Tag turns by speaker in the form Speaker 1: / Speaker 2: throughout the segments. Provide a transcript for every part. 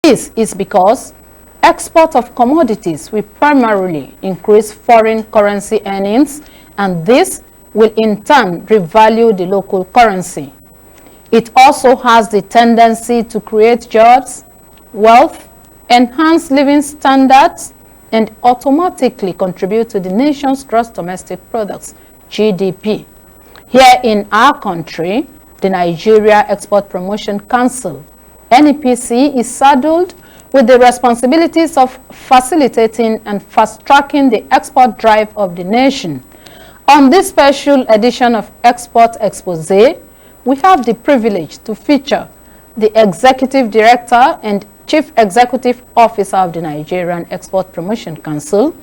Speaker 1: This is because export of commodities will primarily increase foreign currency earnings, and this will in turn revalue the local currency. It also has the tendency to create jobs, wealth, enhance living standards, and automatically contribute to the nation's gross domestic products, GDP. Here in our country, the Nigeria Export Promotion Council, NEPC, is saddled with the responsibilities of facilitating and fast-tracking the export drive of the nation. On this special edition of Export Exposé, we have the privilege to feature the Executive Director and Chief Executive Officer of the Nigerian Export Promotion Council,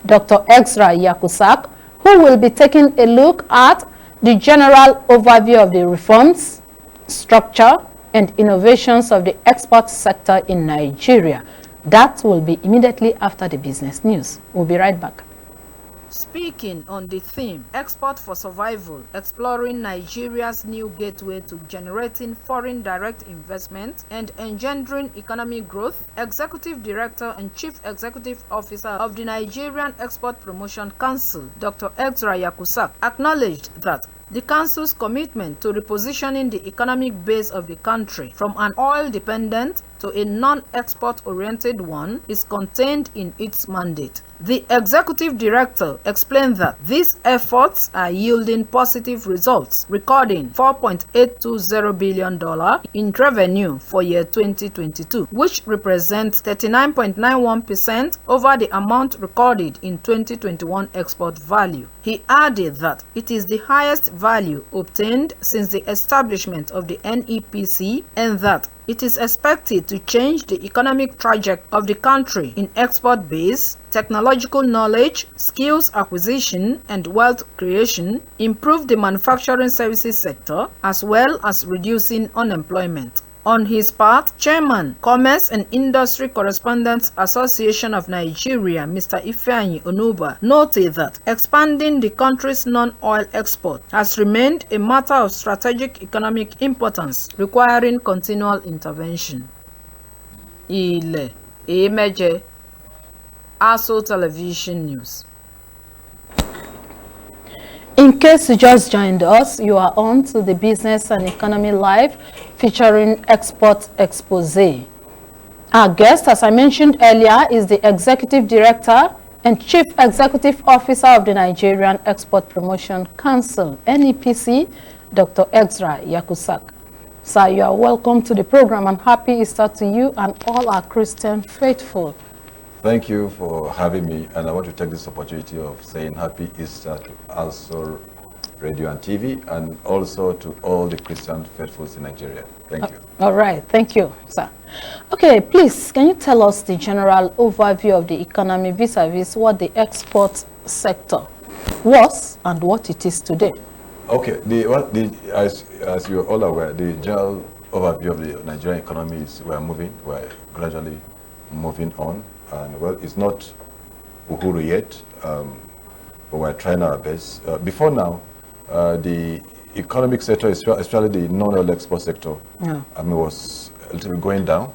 Speaker 1: Dr. Ezra Yakusak, who will be taking a look at the general overview of the reforms, structure, and innovations of the export sector in Nigeria. That will be immediately after the business news. We'll be right back. Speaking on the theme, Export for Survival, exploring Nigeria's new gateway to generating foreign direct investment and engendering economic growth, Executive Director and Chief Executive Officer of the Nigerian Export Promotion Council, Dr. Ezra Yakusak, acknowledged that the Council's commitment to repositioning the economic base of the country from an oil-dependent to a non-export-oriented one is contained in its mandate. The Executive Director explained that these efforts are yielding positive results, recording $4.820 billion in revenue for year 2022, which represents 39.91% over the amount recorded in 2021 export value. He added that it is the highest value obtained since the establishment of the NEPC, and that it is expected to change the economic trajectory of the country in export base, technological knowledge, skills acquisition, and wealth creation, improve the manufacturing services sector, as well as reducing unemployment. On his part, Chairman, Commerce and Industry Correspondents Association of Nigeria, Mr. Ifeanyi Onuba, noted that expanding the country's non-oil export has remained a matter of strategic economic importance, requiring continual intervention. Ile Emeje, ASO Television News. In case you just joined us, you are on to the Business and Economy Live featuring Export Exposé. Our guest, as I mentioned earlier, is the Executive Director and Chief Executive Officer of the Nigerian Export Promotion Council, NEPC, Dr. Ezra Yakusak. Sir, you are welcome to the program, and happy Easter to you and all our Christian faithful.
Speaker 2: Thank you for having me, and I want to take this opportunity of saying happy Easter to also Radio and TV, and also to all the Christian faithfuls in Nigeria. Thank you.
Speaker 1: All right, thank you, sir. Okay, please, can you tell us the general overview of the economy vis-a-vis what the export sector was and what it is today?
Speaker 2: Okay, as you're all aware, the general overview of the Nigerian economy is we're gradually moving on. And well, it's not Uhuru yet, but we're trying our best. Before now, the economic sector, especially the non-oil export sector, was a little bit going down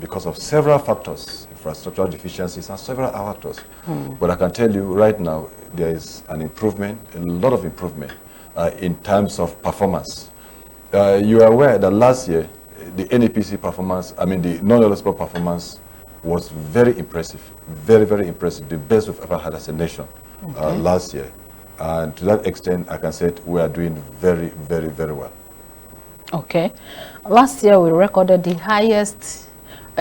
Speaker 2: because of several factors, infrastructural deficiencies and several other factors. But I can tell you right now, there is an improvement, a lot of improvement in terms of performance. You are aware that last year, the NEPC performance, the non-oil export performance was very impressive, very, very impressive, the best we've ever had as a nation last year. And to that extent, I can say we are doing very, very, very well.
Speaker 1: Okay. Last year, we recorded the highest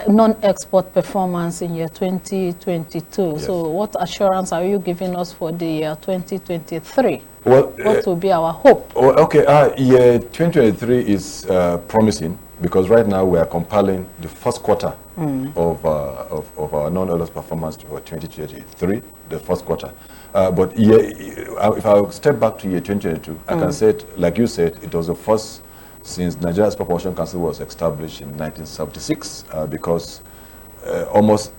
Speaker 1: non-export performance in year 2022. Yes. So what assurance are you giving us for the year 2023? Well, what will be our hope?
Speaker 2: Okay, year 2023 is promising, because right now we are compiling the first quarter of our non-oil performance for 2023, the first quarter. But if I step back to year 2022, I can say, like you said, it was the first since Nigeria Export Promotion Council was established in 1976, because almost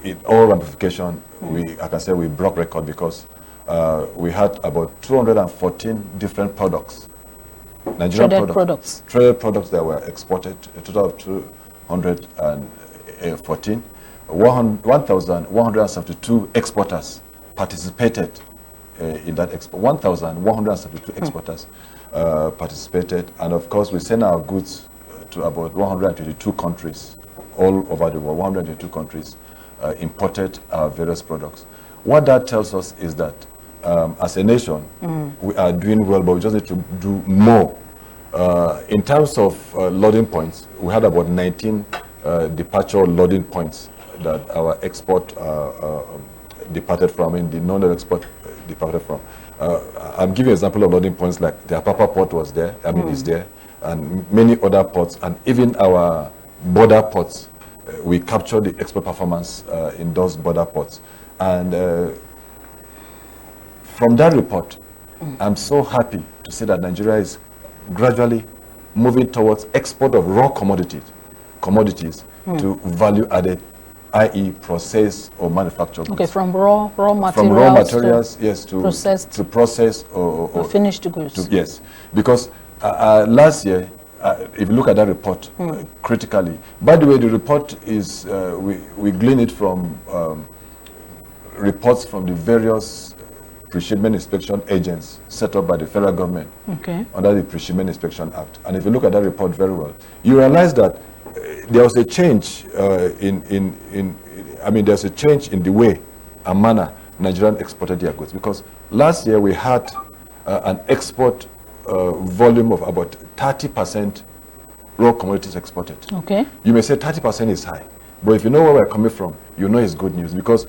Speaker 2: in all ramification, I can say we broke record, because we had about 214 different products, Nigerian
Speaker 1: traded products
Speaker 2: that were exported, a total of 214 2014, 1,172 exporters participated in that expo. 1,172 exporters participated, and of course we send our goods to about 122 countries all over the world. 122 countries imported our various products. What that tells us is that as a nation, we are doing well, but we just need to do more. In terms of loading points, we had about 19 departure loading points that our export departed from, and the non-export departed from. I'm giving an example of loading points like the Apapa port was there, is there, and many other ports, and even our border ports. We captured the export performance in those border ports. And from that report, I'm so happy to see that Nigeria is gradually moving towards export of raw commodities to value added, i.e. processed or manufactured.
Speaker 1: Okay, from raw materials.
Speaker 2: From raw materials, yes, to process or
Speaker 1: finished goods.
Speaker 2: Yes, because last year, if you look at that report critically, by the way, the report is, we glean it from reports from the various pre-shipment inspection agents set up by the federal government under the Pre-Shipment Inspection Act. And if you look at that report very well, you realize that there was a change there's a change in the way and manner Nigerian exported their goods. Because last year we had an export volume of about 30% raw commodities exported. Okay. You may say 30% is high, but if you know where we're coming from, you know it's good news, because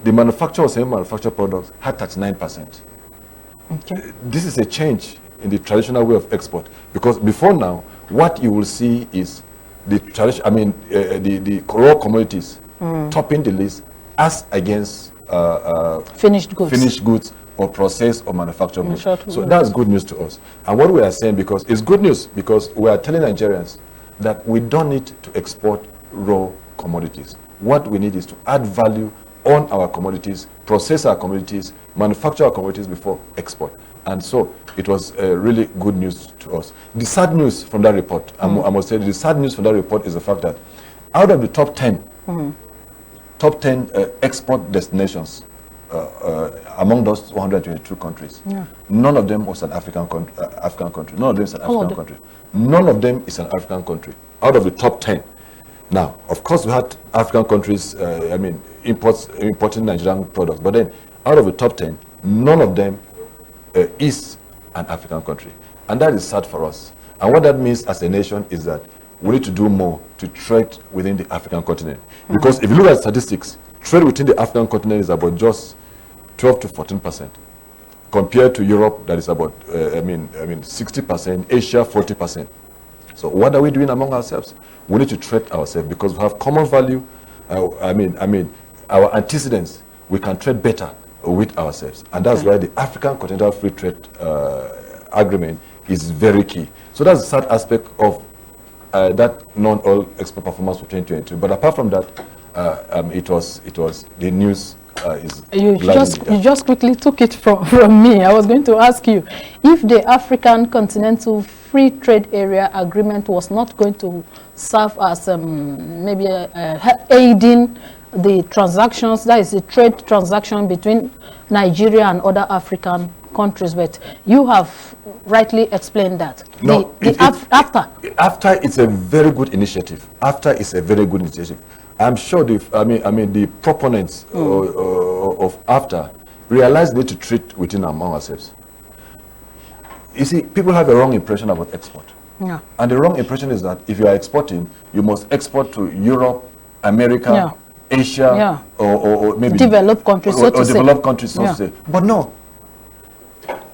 Speaker 2: the manufacturer of semi-manufactured products had 39%. Okay. This is a change in the traditional way of export, because before now, what you will see is the the raw commodities topping the list as against finished goods or processed or manufactured goods. So that's good news to us. And what we are saying, because it's good news, because we are telling Nigerians that we don't need to export raw commodities. What we need is to add value on our commodities, process our commodities, manufacture our commodities before export. And so it was really good news to us. The sad news from that report, I must say, the sad news from that report is the fact that out of the top 10 export destinations among those 122 countries, none of them was an African country. None of them is an African country. None of them is an African country. Out of the top 10. Now, of course, we had African countries, importing Nigerian products, but then out of the top 10, none of them is an African country. And that is sad for us. And what that means as a nation is that we need to do more to trade within the African continent. Because if you look at statistics, trade within the African continent is about just 12 to 14%, compared to Europe, that is about 60%, Asia 40%. So what are we doing among ourselves? We need to trade ourselves, because we have common value. Our antecedents, we can trade better with ourselves, and that's why the African Continental Free Trade Agreement is very key. So that's the sad aspect of that non-oil export performance for 2022. But apart from that, it was the news. You just quickly took it from me.
Speaker 1: I was going to ask you, if the African Continental Free Trade Area Agreement was not going to serve as maybe aiding the transactions, that is the trade transaction between Nigeria and other African countries, but you have rightly explained that.
Speaker 2: No, after it's a very good initiative. After it's a very good initiative. I'm sure the proponents of after realize they need to treat within among ourselves. You see, people have a wrong impression about export. Yeah. And the wrong impression is that if you are exporting, you must export to Europe, America, Asia, or maybe
Speaker 1: developed countries,
Speaker 2: to say. But no.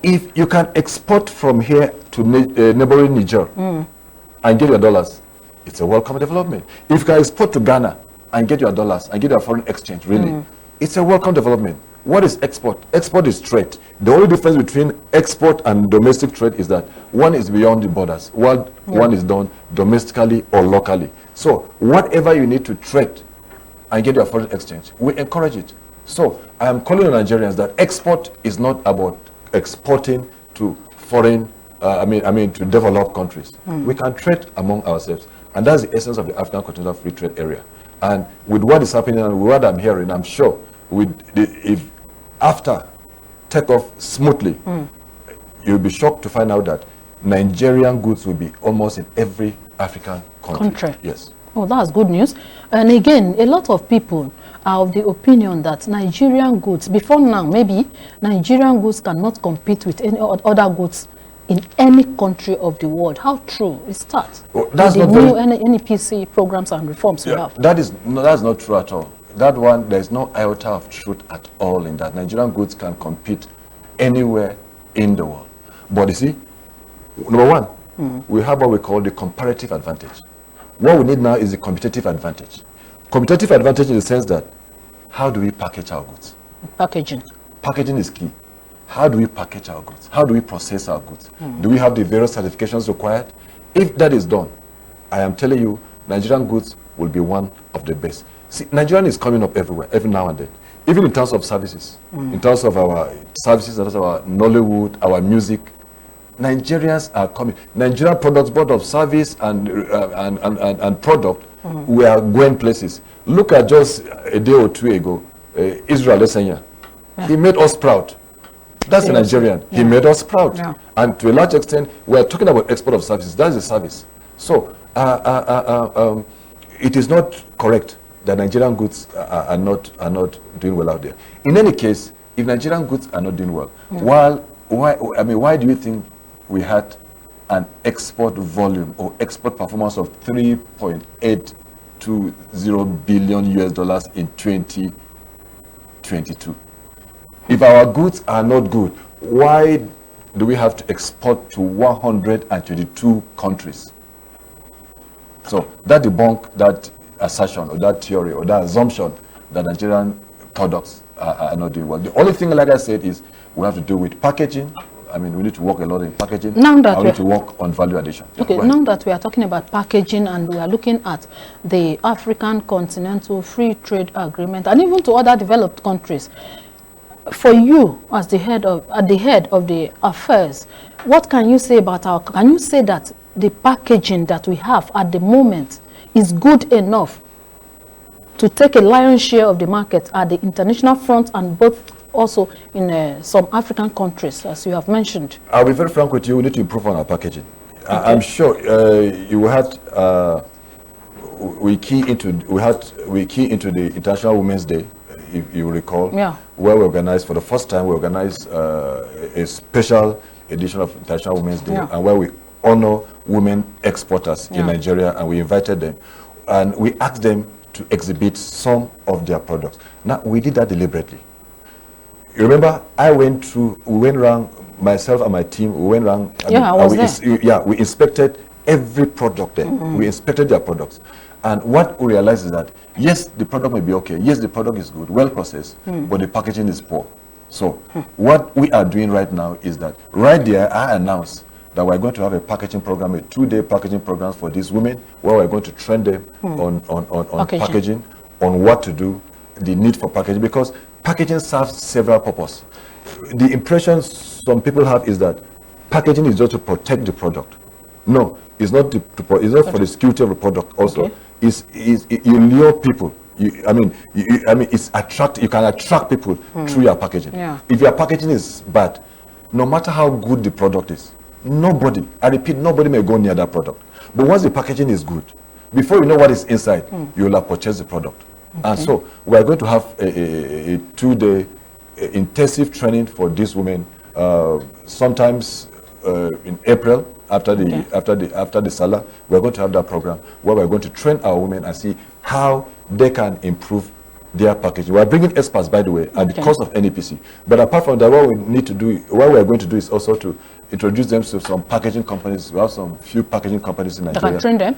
Speaker 2: If you can export from here to neighboring Niger and get your dollars, it's a welcome development. If you can export to Ghana and get your dollars and get your foreign exchange, really, it's a welcome development. What is export? Export is trade. The only difference between export and domestic trade is that one is beyond the borders, while one is done domestically or locally. So whatever you need to trade and get your foreign exchange, we encourage it. So I am calling on Nigerians that export is not about exporting to foreign, to developed countries. We can trade among ourselves. And that's the essence of the African Continental Free Trade Area. And with what is happening and with what I'm hearing, I'm sure if after take off smoothly, you'll be shocked to find out that Nigerian goods will be almost in every African country. Yes.
Speaker 1: Oh, that's good news. And again, a lot of people are of the opinion that Nigerian goods, before now, maybe Nigerian goods cannot compete with any other goods in any country of the world. How true is that?
Speaker 2: Well, that's
Speaker 1: the
Speaker 2: not
Speaker 1: new
Speaker 2: very,
Speaker 1: NEPC programs and reforms we have.
Speaker 2: That's not true at all. That one, there's no iota of truth at all in that. Nigerian goods can compete anywhere in the world. But you see, number one, we have what we call the comparative advantage. What we need now is the competitive advantage. Competitive advantage in the sense that, how do we package our goods?
Speaker 1: Packaging.
Speaker 2: Packaging is key. How do we package our goods? How do we process our goods? Do we have the various certifications required? If that is done, I am telling you, Nigerian goods will be one of the best. See, Nigerian is coming up everywhere, every now and then. Even in terms of services, in terms of our services, in terms of our Nollywood, our music, Nigerians are coming. Nigerian products, both of service and product, we are going places. Look at just a day or two ago, Israel Lesenya. He made us proud. That's a Nigerian. He made us proud. And to a large extent, we are talking about export of services. That is a service. So it is not correct that Nigerian goods are not doing well out there. In any case, if Nigerian goods are not doing well, why do you think we had an export volume or export performance of $3.820 billion US in 2022? If our goods are not good, why do we have to export to 122 countries? So that debunk that assertion or that theory or that assumption that Nigerian products are not doing well. The only thing, like I said, is we have to do with packaging. I mean, we need to work a lot in packaging.
Speaker 1: Now that
Speaker 2: we need to work on value addition.
Speaker 1: Okay, now that we are talking about packaging and we are looking at the African Continental Free Trade Agreement and even to other developed countries, for you as the head of the affairs, what can you say about can you say that the packaging that we have at the moment is good enough to take a lion's share of the market at the international front and both also in some African countries, as you have mentioned? I'll
Speaker 2: be very frank with you. We need to improve on our packaging. Okay. I'm sure you had we key into the International Women's Day, if you recall, where we organized for the first time. We organized a special edition of International Women's Day, and where we honor women exporters in Nigeria, and we invited them, and we asked them to exhibit some of their products. Now, we did that deliberately. You remember, we went around, myself and my team, we went around. We inspected every product there. We inspected their products. And what we realized is that, yes, the product may be okay. Yes, the product is good, well processed, but the packaging is poor. So what we are doing right now is that, right there, I announced that we're going to have a packaging program, a 2-day packaging program for these women, where we're going to train them on packaging, on what to do, the need for packaging, because packaging serves several purposes. The impression some people have is that packaging is just to protect the product. No, it's not. It's not for the security of the product. Also, you lure people. It's attract. You can attract people through your packaging. If your packaging is bad, no matter how good the product is, nobody, I repeat, nobody may go near that product. But once the packaging is good, before you know what is inside, you will have purchased the product. And so we are going to have a 2-day intensive training for these women, sometimes in April after the Salah. We're going to have that program where we're going to train our women and see how they can improve their packaging. We are bringing experts, by the way, at the cost of NEPC. But apart from that, what we are going to do is also to introduce them to some packaging companies. We have some few packaging companies in Nigeria.
Speaker 1: That can train them?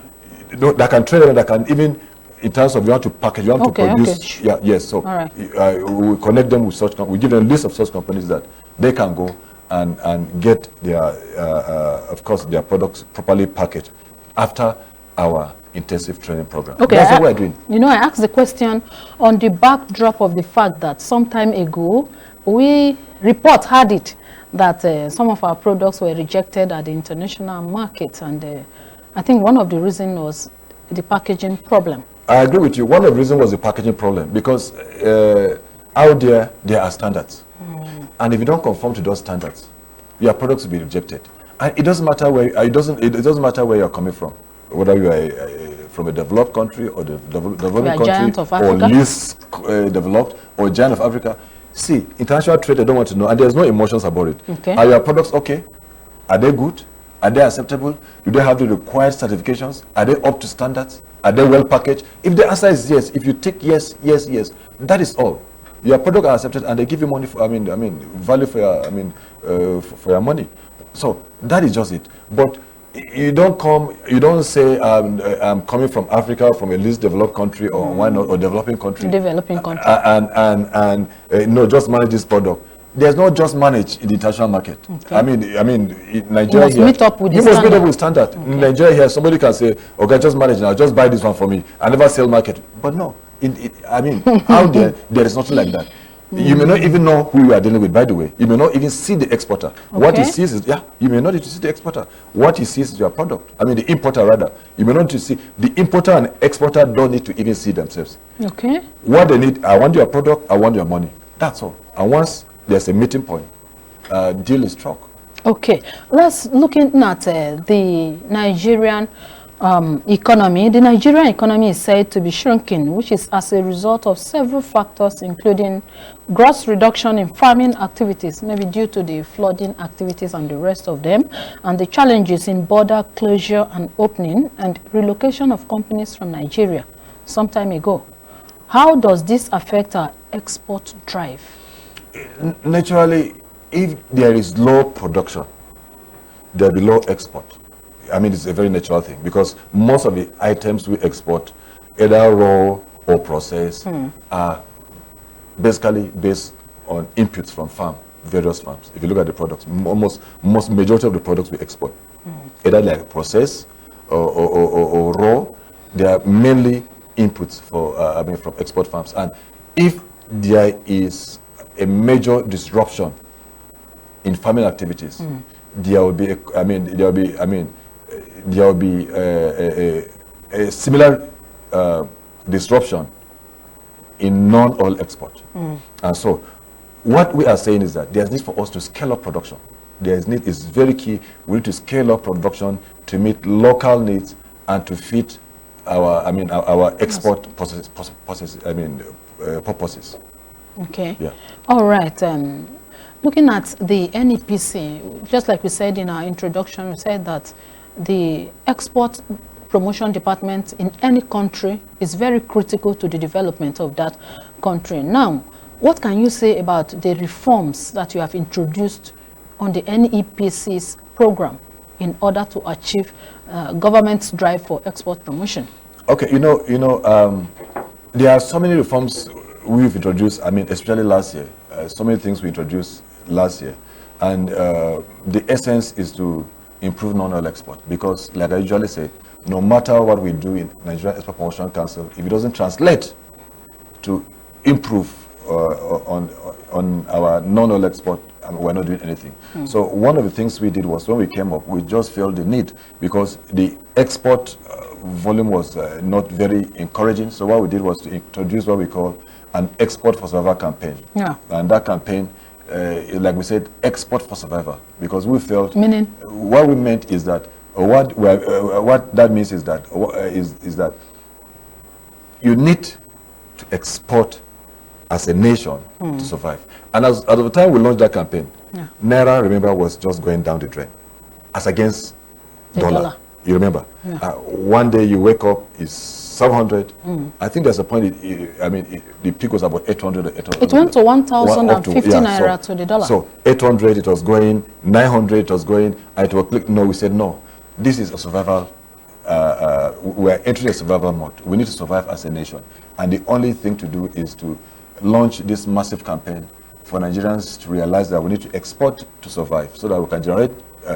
Speaker 2: No, that can train them, that can even, in terms of you want to package, you want to produce. Yes. So we connect them with such companies. We give them a list of such companies that they can go and get their, of course, their products properly packaged after our intensive training program. Okay, that's what we're doing.
Speaker 1: You know, I asked the question on the backdrop of the fact that some time ago, report had it that some of our products were rejected at the international market, and I think one of the reasons was the packaging problem?
Speaker 2: I agree with you. One of the reasons was the packaging problem, because out there are standards. And if you don't conform to those standards, your products will be rejected. And it doesn't matter where it doesn't matter where you're coming from, whether you are from a developed country or the developing country or least developed or giant of Africa. See, international trade, they don't want to know, and there's no emotions about it.
Speaker 1: Okay.
Speaker 2: Are your products okay? Are they good? Are they acceptable? Do they have the required certifications? Are they up to standards? Are they well packaged? If the answer is yes, if you take yes, yes, yes, that is all. Your product are accepted, and they give you money for, value for your, for your money. So that is just it. But you don't say I'm coming from Africa, from a least developed country, or why not, or developing country. And no, just manage this product. There's no just manage in the international market. Okay. I mean, in Nigeria,
Speaker 1: you must meet up with
Speaker 2: standard. Okay. In Nigeria here, somebody can say, okay, just manage now, just buy this one for me. I never sell market. But no, out there is nothing like that. You may not even know who you are dealing with, by the way. You may not even see the exporter. Okay. What he sees is, you may not need to see the exporter. What he sees is your product. The importer rather. You may not need to see, the importer and exporter don't need to even see themselves. Okay. What they need, I want your product, I want your money. That's all. And once there's a meeting point, deal is struck.
Speaker 1: Okay. Let's looking at the Nigerian economy. The Nigerian economy is said to be shrinking, which is as a result of several factors, including gross reduction in farming activities, maybe due to the flooding activities and the rest of them, and the challenges in border closure and opening, and relocation of companies from Nigeria some time ago. How does this affect our export drive?
Speaker 2: Naturally, if there is low production, there will be low export. It's a very natural thing, because most of the items we export, either raw or processed, are basically based on inputs from various farms. If you look at the products, most majority of the products we export, either like processed or raw, they are mainly inputs for from export farms. And if there is a major disruption in farming activities, there will be a similar disruption in non-oil export. And so what we are saying is that there's need for us to scale up production. It's very key. We need to scale up production to meet local needs and to fit our export purposes. Okay. Yeah.
Speaker 1: All right. Looking at the NEPC, just like we said in our introduction, we said that the export promotion department in any country is very critical to the development of that country. Now, what can you say about the reforms that you have introduced on the NEPC's program in order to achieve government's drive for export promotion?
Speaker 2: Okay, there are so many reforms we've introduced, especially last year. So many things we introduced last year. And the essence is to improve non-oil export, because like I usually say, no matter what we do in Nigerian Export Promotion Council, if it doesn't translate to improve on our non-oil export, we're not doing anything. So one of the things we did was, when we came up, we just felt the need, because the export volume was not very encouraging. So what we did was to introduce what we call an export for survival campaign. Yeah. And that campaign, like we said, export for survival, because we felt,
Speaker 1: meaning
Speaker 2: what we meant is that what that means is that is that you need to export as a nation to survive. And as of the time we launched that campaign, Naira, remember, was just going down the drain as against dollar. You remember? Yeah. One day you wake up, it's 700. I think there's a point, the peak was about 800 or 800.
Speaker 1: It went to 1,050 Naira to the dollar.
Speaker 2: So 800, it was going, 900, it was going, and it was click. No, we said no. This is a survival, we're entering a survival mode. We need to survive as a nation. And the only thing to do is to launch this massive campaign for Nigerians to realize that we need to export to survive, so that we can generate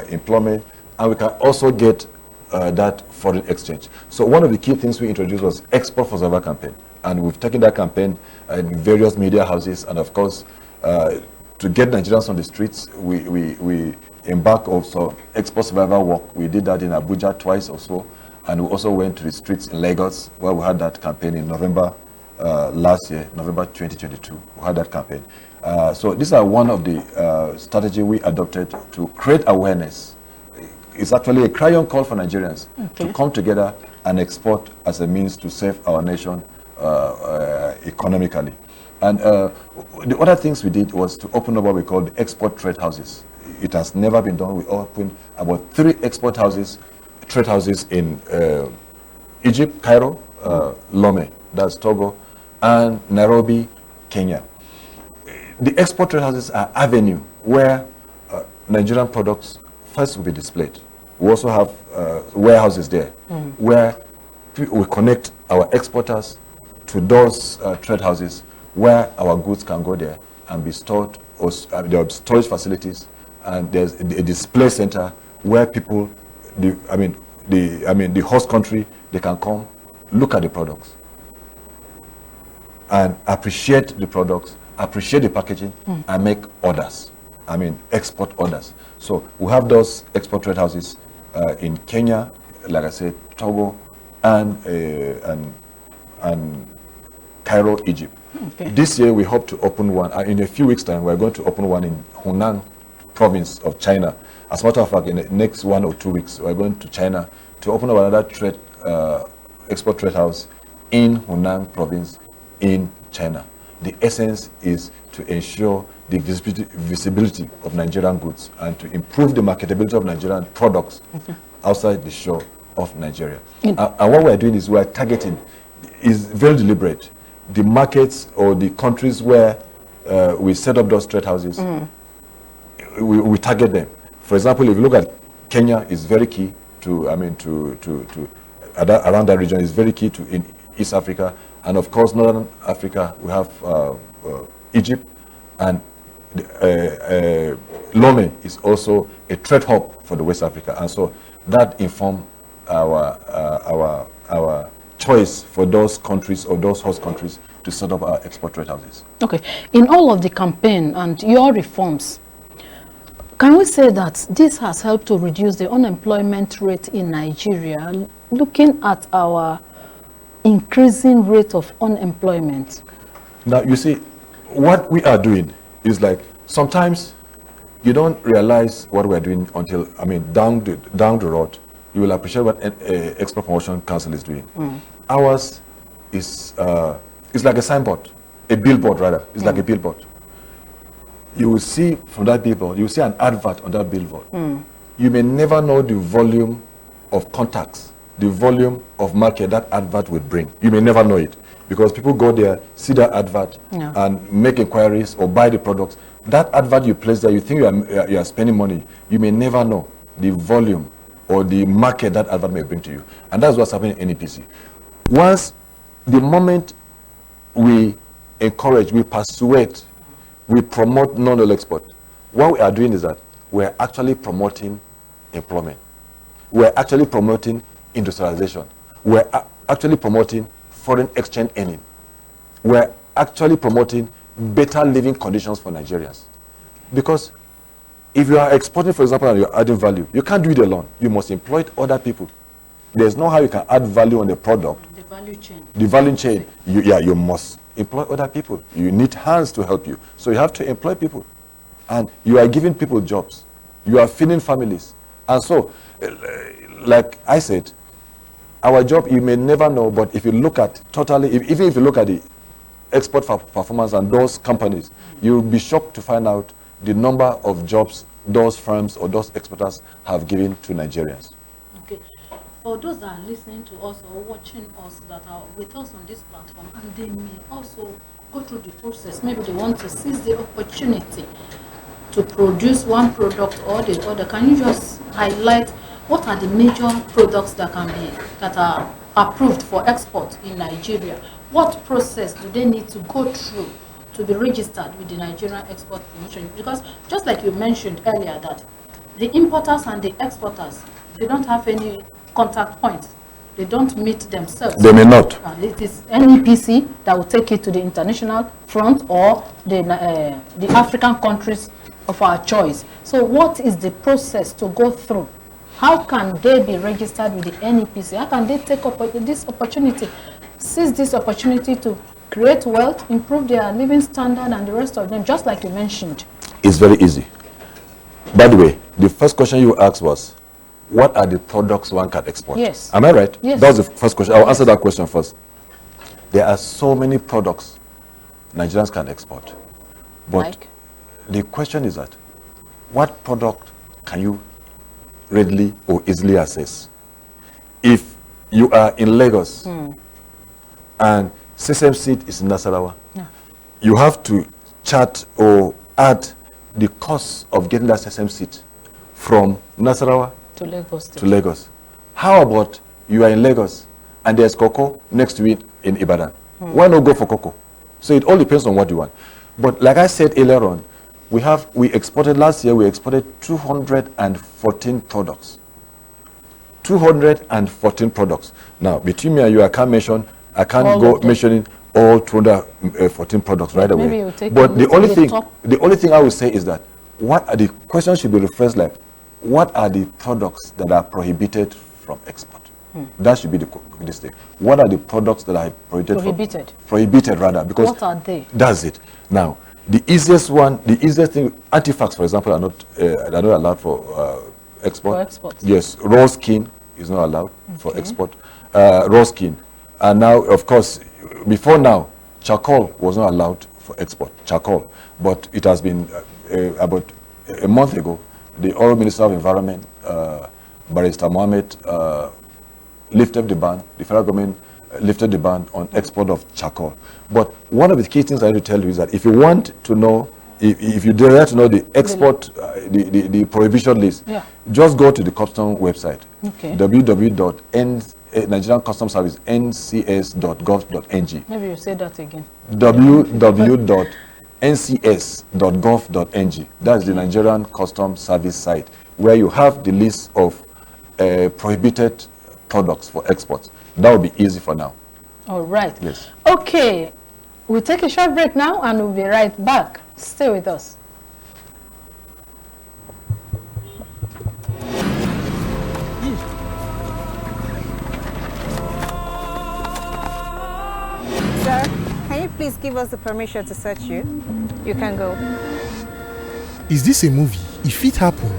Speaker 2: employment, and we can also get that foreign exchange. So one of the key things we introduced was Export for Survival campaign. And we've taken that campaign in various media houses, and of course, to get Nigerians on the streets, we embark also export survival work. We did that in Abuja twice or so, And we also went to the streets in Lagos, where we had that campaign in November last year, November 2022. We had that campaign. So these are one of the strategy we adopted to create awareness. It's actually a crying call for Nigerians to come together and export as a means to save our nation economically. And the other things we did was to open up what we call the export trade houses. It has never been done. We opened about 3 export houses, trade houses in Egypt, Cairo, Lome, that's Togo, and Nairobi, Kenya. The export trade houses are avenue where Nigerian products first will be displayed. We also have warehouses there where we connect our exporters to those trade houses where our goods can go there and be stored, or there are storage facilities, and there's a display center where people, the host country, they can come, look at the products, and appreciate the products, appreciate the packaging, and make orders. Export orders. So we have those export trade houses in Kenya, like I said, Togo, and Cairo, Egypt. This year we hope to open one. In a few weeks' time, we're going to open one in Hunan province of China. As a matter of fact, in the next 1 or 2 weeks, we're going to China to open up another export trade house in Hunan province in China. The essence is to ensure the visibility of Nigerian goods and to improve the marketability of Nigerian products outside the shore of Nigeria. And what we're doing is we're targeting, is very deliberate, the markets or the countries where we set up those trade houses. We target them. For example, if you look at Kenya, is very key to, around that region is very key to in East Africa, and of course Northern Africa. We have Egypt, and Lome is also a trade hub for the West Africa, and so that informed our choice for those countries or those host countries to set up our export trade houses. Okay,
Speaker 1: in all of the campaign and your reforms, can we say that this has helped to reduce the unemployment rate in Nigeria, looking at our increasing rate of unemployment?
Speaker 2: Now, you see, what we are doing is like, sometimes you don't realize what we're doing until, down the road, you will appreciate what Export Promotion Council is doing. Ours is like a signboard, a billboard rather. It's like a billboard. You will see from that billboard, you will see an advert on that billboard. You may never know the volume of contacts, the volume of market that advert will bring. You may never know it because people go there, see that advert, and make inquiries or buy the products. That advert you place there, you think you are spending money. You may never know the volume or the market that advert may bring to you. And that's what's happening in NEPC. Once, the moment we encourage, we persuade, we promote non-oil export, what we are doing is that we're actually promoting employment. We're actually promoting industrialization. We're actually promoting foreign exchange earning. We're actually promoting better living conditions for Nigerians. Because if you are exporting, for example, and you're adding value, you can't do it alone. You must employ other people. There's no how you can add value on the product.
Speaker 1: The value chain.
Speaker 2: The value chain. You must employ other people. You need hands to help you. So you have to employ people. And you are giving people jobs. You are feeding families. And so, like I said, our job, you may never know, but if you look at even if you look at the export performance and those companies, you'll be shocked to find out the number of jobs those firms or those exporters have given to Nigerians.
Speaker 1: Okay. For those that are listening to us or watching us that are with us on this platform, and they may also go through the process, maybe they want to seize the opportunity to produce one product or the other, can you just highlight what are the major products that are approved for export in Nigeria? What process do they need to go through to be registered with the Nigerian Export Commission? Because just like you mentioned earlier, that the importers and the exporters, they don't have any contact points. They don't meet themselves.
Speaker 2: They may not.
Speaker 1: It is NEPC that will take it to the international front or the African countries of our choice. So what is the process to go through? How can they be registered with the NEPC? How can they take this opportunity, seize this opportunity to create wealth, improve their living standard and the rest of them, just like you mentioned?
Speaker 2: It's very easy. By the way, the first question you asked was, what are the products one can export?
Speaker 1: Yes.
Speaker 2: Am I right?
Speaker 1: Yes.
Speaker 2: That was the first question. I'll answer that question first. There are so many products Nigerians can export. But
Speaker 1: Like?
Speaker 2: the question is that, what product can you readily or easily access? If you are in Lagos and sesame seed is in Nasarawa, you have to chart or add the cost of getting that sesame seed from Nasarawa
Speaker 1: To Lagos State.
Speaker 2: to Lagos. How about you are in Lagos and there's cocoa next to it in Ibadan? Why not go for cocoa? So it all depends on what you want. But like I said earlier on, we exported last year, we exported 214 products. 214 products. Now, between me and you, I can't
Speaker 1: All
Speaker 2: go
Speaker 1: of them.
Speaker 2: mentioning all 214 products right
Speaker 1: Maybe
Speaker 2: away.
Speaker 1: you'll take
Speaker 2: But
Speaker 1: a
Speaker 2: the
Speaker 1: little
Speaker 2: only
Speaker 1: bit
Speaker 2: thing,
Speaker 1: top.
Speaker 2: the only thing I would say is that what are the questions should be rephrased like, what are the products that are prohibited from export? That should be this thing. What are the products that are prohibited? Prohibited rather, because
Speaker 1: What are they?
Speaker 2: that's it. Now, the easiest thing, artifacts, for example, are not allowed for export.
Speaker 1: For export.
Speaker 2: Yes, raw skin is not allowed for export. Raw skin, and now, of course, before now, charcoal was not allowed for export. Charcoal, but it has been about a month ago. The Honourable Minister of Environment, Barrister Mohammed, lifted the ban. The federal government lifted the ban on export of charcoal. But one of the key things I need to tell you is that if you want to know, if you desire to know the export, the prohibition list, just go to the custom website, Nigerian Customs Service, ncs.gov.ng.
Speaker 1: Maybe you say that again.
Speaker 2: www.ncs.gov.ng. That's the Nigerian Customs Service site, where you have the list of prohibited products for export. That will be easy for now.
Speaker 1: All right.
Speaker 2: Yes.
Speaker 1: Okay. We'll take a short break now and we'll be right back. Stay with us.
Speaker 3: Sir, can you please give us the permission to search you? You can go.
Speaker 4: Is this a movie? If it happen.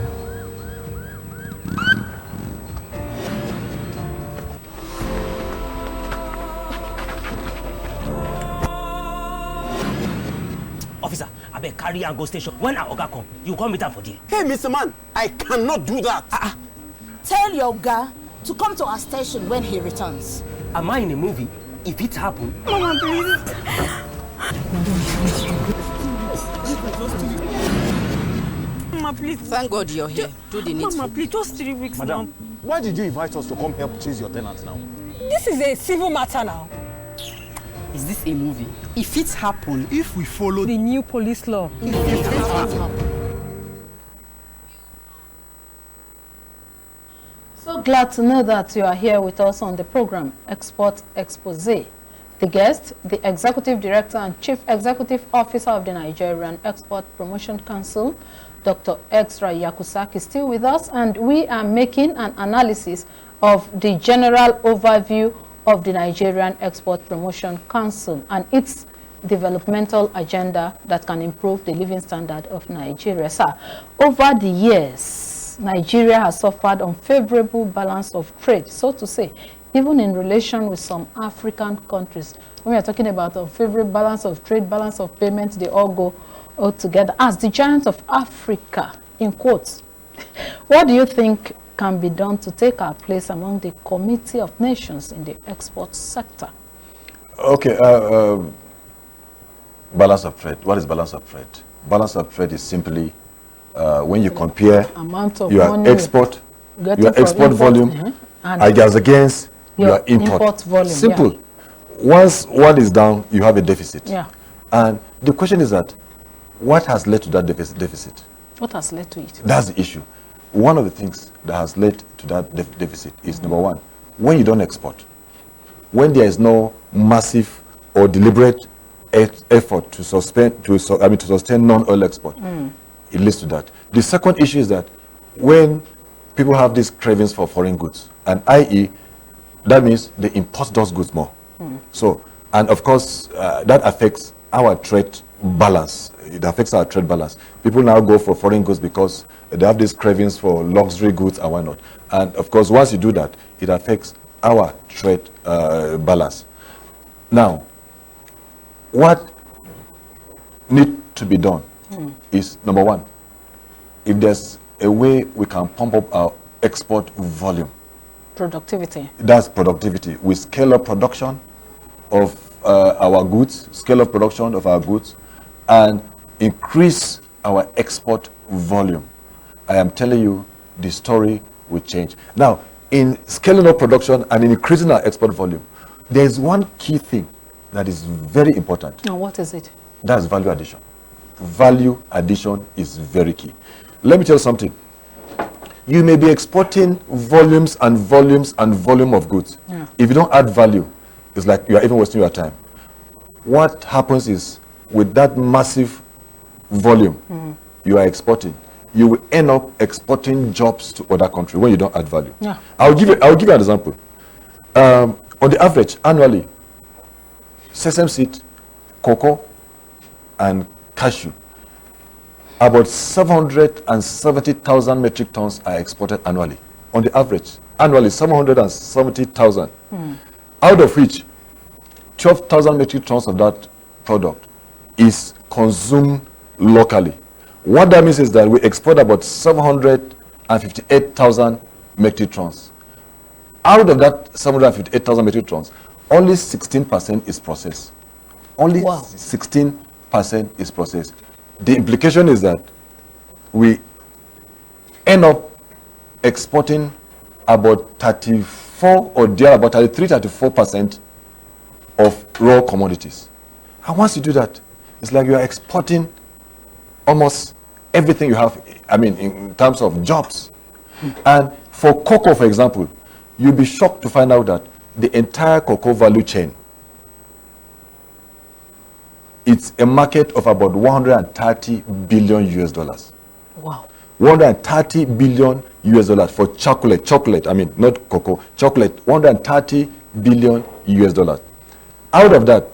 Speaker 5: Officer, I beg carry and go station. When our Oga come, you come meet am for there.
Speaker 6: Hey, Mr. Man, I cannot do that.
Speaker 7: Tell your guy to come to our station when he returns.
Speaker 5: Am I in a movie? If it happen,
Speaker 3: Mama, please. Mama, please.
Speaker 8: Thank God you're here. Do the needful.
Speaker 3: Mama, please, just 3 weeks
Speaker 6: Madam,
Speaker 3: now.
Speaker 6: why did you invite us to come help chase your tenants now?
Speaker 3: This is a civil matter now.
Speaker 8: Is this a movie? If it happen,
Speaker 4: If we follow
Speaker 3: The new police law.
Speaker 1: So glad to know that you are here with us on the program, Export Exposé. The guest, the Executive Director and Chief Executive Officer of the Nigerian Export Promotion Council, Dr. Extra Yakusak, is still with us, and we are making an analysis of the general overview of the Nigerian Export Promotion Council and its developmental agenda that can improve the living standard of Nigeria. Sir, over the years, Nigeria has suffered unfavorable balance of trade, so to say, even in relation with some African countries. When we are talking about unfavorable balance of trade, balance of payments, they all go all together. As the giant of Africa, in quotes, what do you think can be done to take our place among the Committee of Nations in the export sector?
Speaker 2: Okay, balance of trade. What is balance of trade? Balance of trade is simply when you compare
Speaker 1: Amount of
Speaker 2: your
Speaker 1: money
Speaker 2: export
Speaker 1: getting
Speaker 2: your
Speaker 1: from
Speaker 2: export
Speaker 1: import,
Speaker 2: volume
Speaker 1: and
Speaker 2: against
Speaker 1: your
Speaker 2: your import.
Speaker 1: import volume,
Speaker 2: Simple.
Speaker 1: yeah.
Speaker 2: Once one is down, you have a deficit.
Speaker 1: Yeah.
Speaker 2: And the question is that, what has led to that deficit?
Speaker 1: What has led to it?
Speaker 2: That's the issue. One of the things that has led to that deficit is, number one, when you don't export, when there is no massive or deliberate effort to sustain non-oil export, it leads to that. The second issue is that when people have these cravings for foreign goods, and i.e., that means they import those goods more. So, and of course, that affects our trade balance. It affects our trade balance. People now go for foreign goods because they have these cravings for luxury goods and why not. And of course, once you do that, it affects our trade balance. Now, what needs to be done is, number one, if there's a way we can pump up our export volume.
Speaker 1: Productivity.
Speaker 2: That's productivity. We scale up production of our goods, scale up production of our goods, and increase our export volume. I am telling you, the story will change. Now, in scaling up production and in increasing our export volume, there is one key thing that is very important.
Speaker 1: Now, what is it?
Speaker 2: That's value addition. Value addition is very key. Let me tell you something. You may be exporting volumes and volumes and volume of goods.
Speaker 1: Yeah.
Speaker 2: If you don't add value, it's like you are even wasting your time. What happens is, with that massive volume you are exporting, you will end up exporting jobs to other countries when you don't add value.
Speaker 1: Yeah.
Speaker 2: I'll give you an example. On the average, annually, sesame seed, cocoa, and cashew, about 770,000 metric tons are exported annually. On the average, annually 770,000. Out of which 12,000 metric tons of that product is consumed locally. What that means is that we export about 758,000 metric tons. Out of that 758,000 metric tons, only 16% is processed. Only 16% is processed. The implication is that we end up exporting about 34 or there about 34% of raw commodities. And once you do that, it's like you are exporting almost everything you have, I mean, in terms of jobs. And for cocoa, for example, you'll be shocked to find out that the entire cocoa value chain, it's a market of about 130 billion US dollars.
Speaker 1: Wow.
Speaker 2: 130 billion US dollars for chocolate, I mean, not cocoa, chocolate, 130 billion US dollars. Out of that,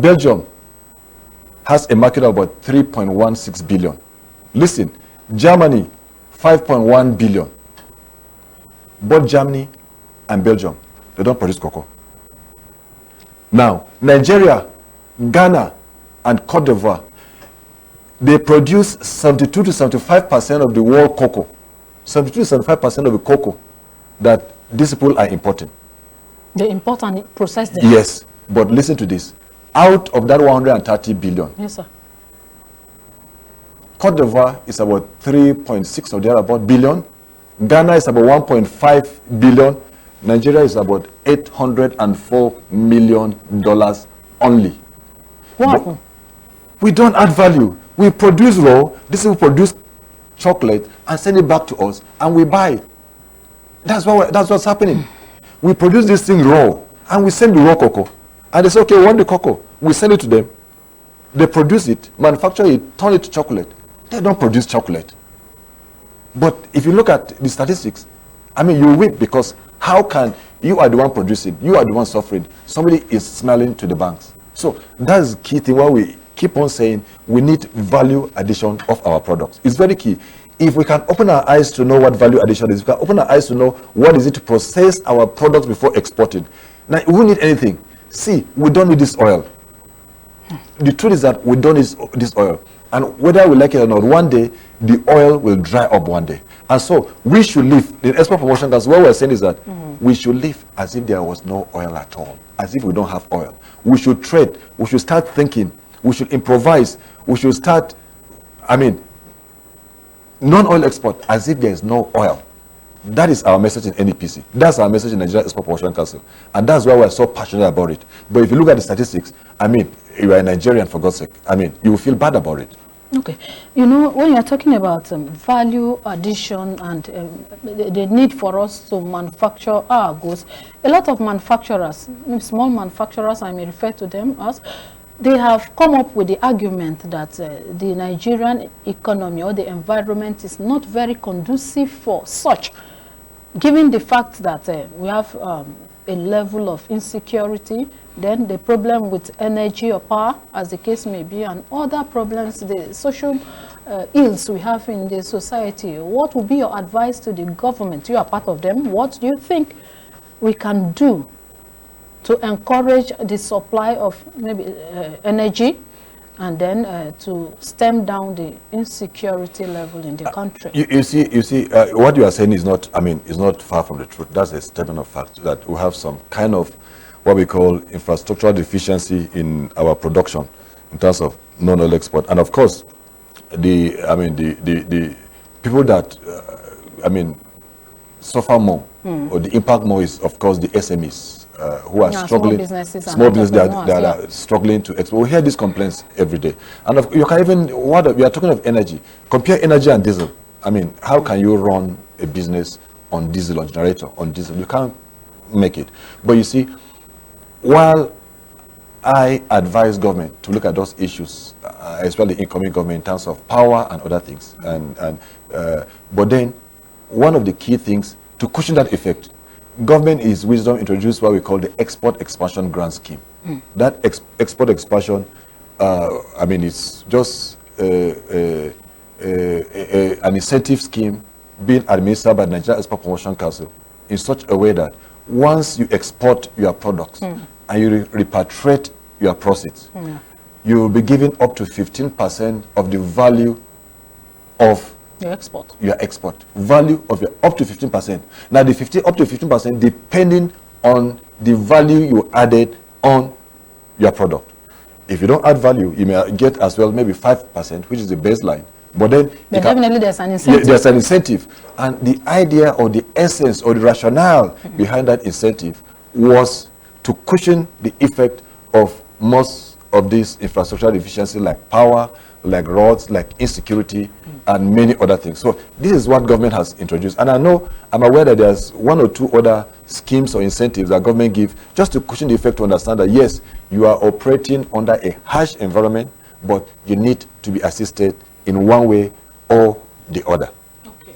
Speaker 2: Belgium has a market of about 3.16 billion. Listen, Germany, 5.1 billion. Both Germany and Belgium, they don't produce cocoa. Now, Nigeria, Ghana, and Cote d'Ivoire, they produce 72 to 75% of the world cocoa. 72 to 75% of the cocoa that these people are importing.
Speaker 1: They import and process them.
Speaker 2: Yes, but listen to this. Out of that 130 billion,
Speaker 1: Yes, sir.
Speaker 2: Cote d'Ivoire is about 3.6 or thereabout billion. Ghana is about 1.5 billion. Nigeria is about $804 million only.
Speaker 1: What?
Speaker 2: We don't add value. We produce raw, this will produce chocolate and send it back to us, and we buy. That's what's happening. We produce this thing raw, and we send the raw cocoa. And they say, okay, we want the cocoa. We send it to them. They produce it, manufacture it, turn it to chocolate. They don't produce chocolate. But if you look at the statistics, I mean, you weep, because how can you are the one producing, you are the one suffering, somebody is smiling to the banks. So that's the key thing why we keep on saying we need value addition of our products. It's very key. If we can open our eyes to know what value addition is, if we can open our eyes to know what is it to process our products before exporting. Now, we don't need anything. See, we don't need this oil. The truth is that we don't need this oil. And whether we like it or not, one day, the oil will dry up one day. And so, we should live, in export promotion, that's what we're saying is that we should live as if there was no oil at all. As if we don't have oil. We should trade. We should start thinking. We should improvise. We should start, non-oil export as if there is no oil. That is our message in NEPC. That's our message in Nigeria Export Promotion Council. And that's why we're so passionate about it. But if you look at the statistics, you are a Nigerian, for God's sake. You will feel bad about it.
Speaker 1: Okay. You know, when you're talking about value addition and the need for us to manufacture our goods, a lot of manufacturers, small manufacturers, I may refer to them as, they have come up with the argument that the Nigerian economy or the environment is not very conducive for such, given the fact that we have a level of insecurity, then the problem with energy or power, as the case may be, and other problems, the social ills we have in the society. What would be your advice to the government? You are part of them. What do you think we can do to encourage the supply of maybe energy, and then to stem down the insecurity level in the country?
Speaker 2: You see, what you are saying is not, is not far from the truth. That's a statement of fact that we have some kind of what we call infrastructural deficiency in our production in terms of non-oil export. And of course, the people that suffer more or the impact more is of course the SMEs who are struggling. Small businesses that are struggling to export. We hear these complaints every day. And you can even, we are talking of energy. Compare energy and diesel. How can you run a business on diesel, on generator, on diesel? You can't make it. But you see, while I advise government to look at those issues, especially incoming government in terms of power and other things, but then one of the key things to cushion that effect, government is wisdom introduced what we call the export expansion grant scheme. That export expansion, it's just an incentive scheme being administered by the Nigeria Export Promotion Council in such a way that once you export your products and you repatriate your proceeds, you will be given up to 15% of the value of
Speaker 1: your export.
Speaker 2: Value of your up to 15%. Now the up to 15% depending on the value you added on your product. If you don't add value, you may get as well maybe 5%, which is the baseline. But then
Speaker 1: definitely there's an incentive.
Speaker 2: There's an incentive. And the idea or the essence or the rationale behind that incentive was to cushion the effect of most of these infrastructural deficiencies like power, like roads, like insecurity, and many other things. So this is what government has introduced. And I'm aware that there's one or two other schemes or incentives that government give just to cushion the effect to understand that yes, you are operating under a harsh environment, but you need to be assisted in one way or the other.
Speaker 1: Okay.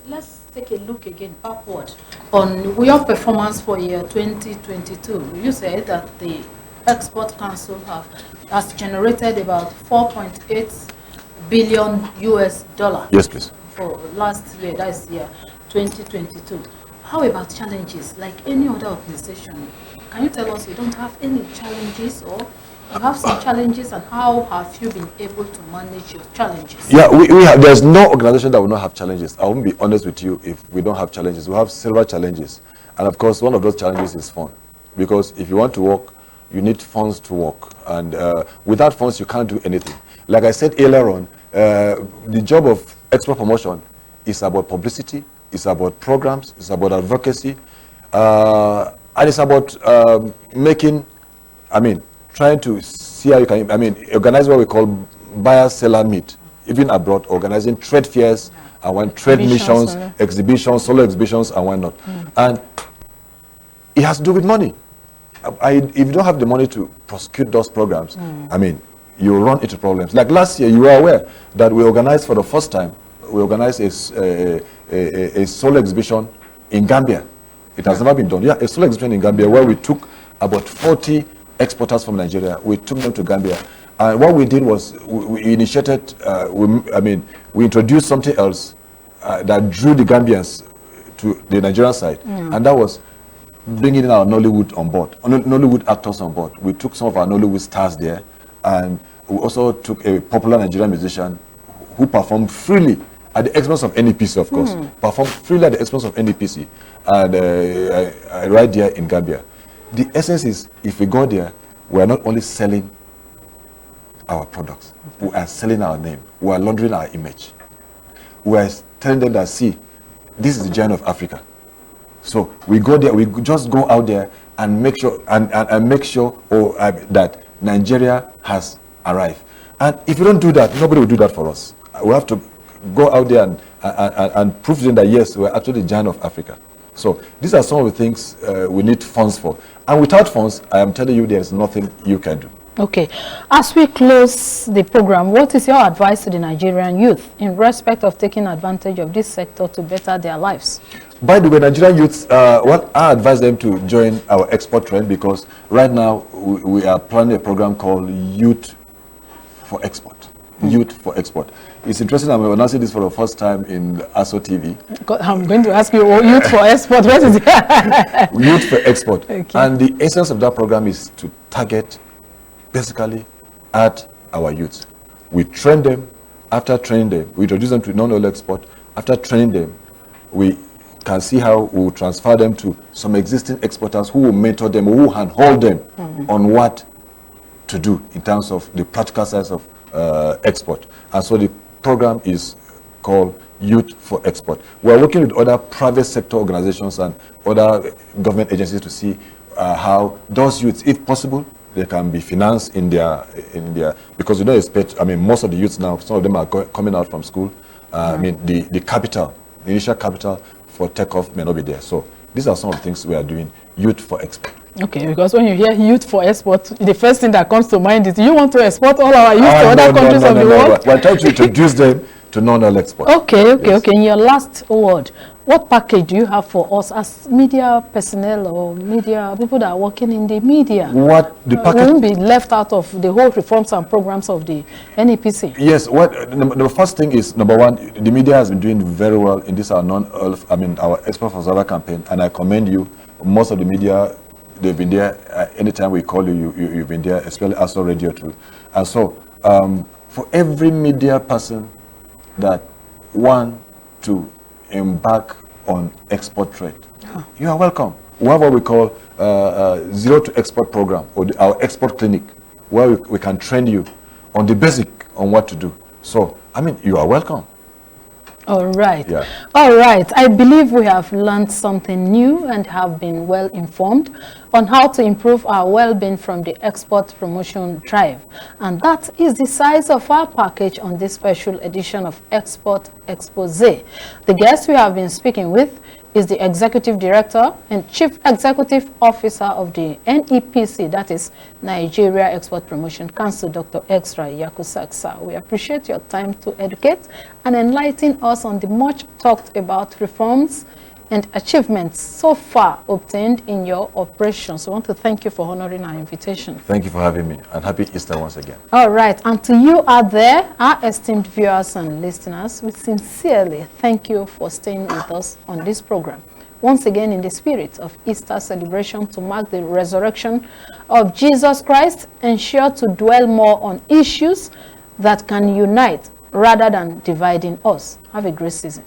Speaker 1: Let's take a look again backward on your performance for year 2022. You said that the Export Council has generated about $4.8 billion US.
Speaker 2: Yes, please.
Speaker 1: For last year, that's year 2022. How about challenges like any other organization? Can you tell us you don't have any challenges, or you have some challenges, and how have you been able to manage your challenges?
Speaker 2: Yeah, we have. There's no organization that will not have challenges. I won't be honest with you if we don't have challenges. We have several challenges, and of course, one of those challenges is fund, because if you want to work, you need funds to work, and without funds, you can't do anything. Like I said earlier on, the job of export promotion is about publicity, it's about programs, it's about advocacy, and it's about trying to see how you can, organize what we call buyer-seller meet, even abroad, organizing trade fairs, and when trade missions, exhibitions, solo exhibitions, and whatnot. And it has to do with money. If you don't have the money to prosecute those programs, you run into problems. Like last year, you were aware that we organized for the first time, we organized a solo exhibition in Gambia. It has never been done. Yeah, a solo exhibition in Gambia where we took about 40 exporters from Nigeria. We took them to Gambia. And what we did was we initiated, we introduced something else that drew the Gambians to the Nigerian side. And that was bringing in our Nollywood on board, Nollywood actors on board. We took some of our Nollywood stars there, and we also took a popular Nigerian musician who performed freely at the expense of NEPC, of course. Performed freely at the expense of NEPC, and right there in Gambia. The essence is, if we go there, we are not only selling our products, we are selling our name, we are laundering our image. We are telling them that, see, this is the giant of Africa. So we go there, we just go out there and make sure that Nigeria has arrived. And if you don't do that, nobody will do that for us. We have to go out there and prove to them that yes, we're actually the giant of Africa. So these are some of the things we need funds for. And without funds, I am telling you, there is nothing you can do.
Speaker 1: Okay. As we close the program, what is your advice to the Nigerian youth in respect of taking advantage of this sector to better their lives?
Speaker 2: By the way, Nigerian youths, what I advise them to join our export trend, because right now we are planning a program called Youth for Export. Youth for Export. It's interesting, I'm announcing this for the first time in ASO TV.
Speaker 1: I'm going to ask you, Youth for Export, what is it?
Speaker 2: Youth for Export.
Speaker 1: Okay.
Speaker 2: And the essence of that program is to target basically at our youths. We train them. After training them, we introduce them to non-oil export. After training them, we can see how we will transfer them to some existing exporters who will mentor them, who will handhold them on what to do in terms of the practical sides of export. And so the program is called Youth for Export. We are working with other private sector organizations and other government agencies to see how those youths, if possible, they can be financed in their because you don't expect, I mean, most of the youths now, some of them are coming out from school. I mean, the capital, the initial capital for takeoff may not be there. So these are some of the things we are doing, Youth for Export.
Speaker 1: Okay, because when you hear youth for export, the first thing that comes to mind is you want to export all our youth to other countries of the world?
Speaker 2: We're trying to introduce them to non-oil export.
Speaker 1: Okay. In your last word, what package do you have for us as media personnel or media people that are working in the media?
Speaker 2: What the package
Speaker 1: won't be left out of the whole reforms and programs of the NEPC?
Speaker 2: Yes, what the first thing is, number one, the media has been doing very well in this our non-oil, I mean our Export for Zara campaign, and I commend you. Most of the media, they've been there. Anytime we call you, you've been there, especially ASO Radio too. And so, for every media person that want to embark on export trade, you are welcome. We have what we call Zero to Export program, or our export clinic, where we can train you on the basic on what to do. So, I mean, you are welcome.
Speaker 1: All right.
Speaker 2: Yeah.
Speaker 1: All right. I believe we have learned something new and have been well informed on how to improve our well-being from the export promotion drive. And that is the size of our package on this special edition of Export Exposé. The guest we have been speaking with is the Executive Director and Chief Executive Officer of the NEPC, that is Nigeria Export Promotion Council, Dr. Exra Yakusaksa. We appreciate your time to educate and enlighten us on the much talked about reforms and achievements so far obtained in your operations. We want to thank you for honoring our invitation.
Speaker 2: Thank you for having me, and happy Easter once again.
Speaker 1: All right, and to you out there, our esteemed viewers and listeners, we sincerely thank you for staying with us on this program. Once again, in the spirit of Easter celebration to mark the resurrection of Jesus Christ, ensure to dwell more on issues that can unite rather than dividing us. Have a great season.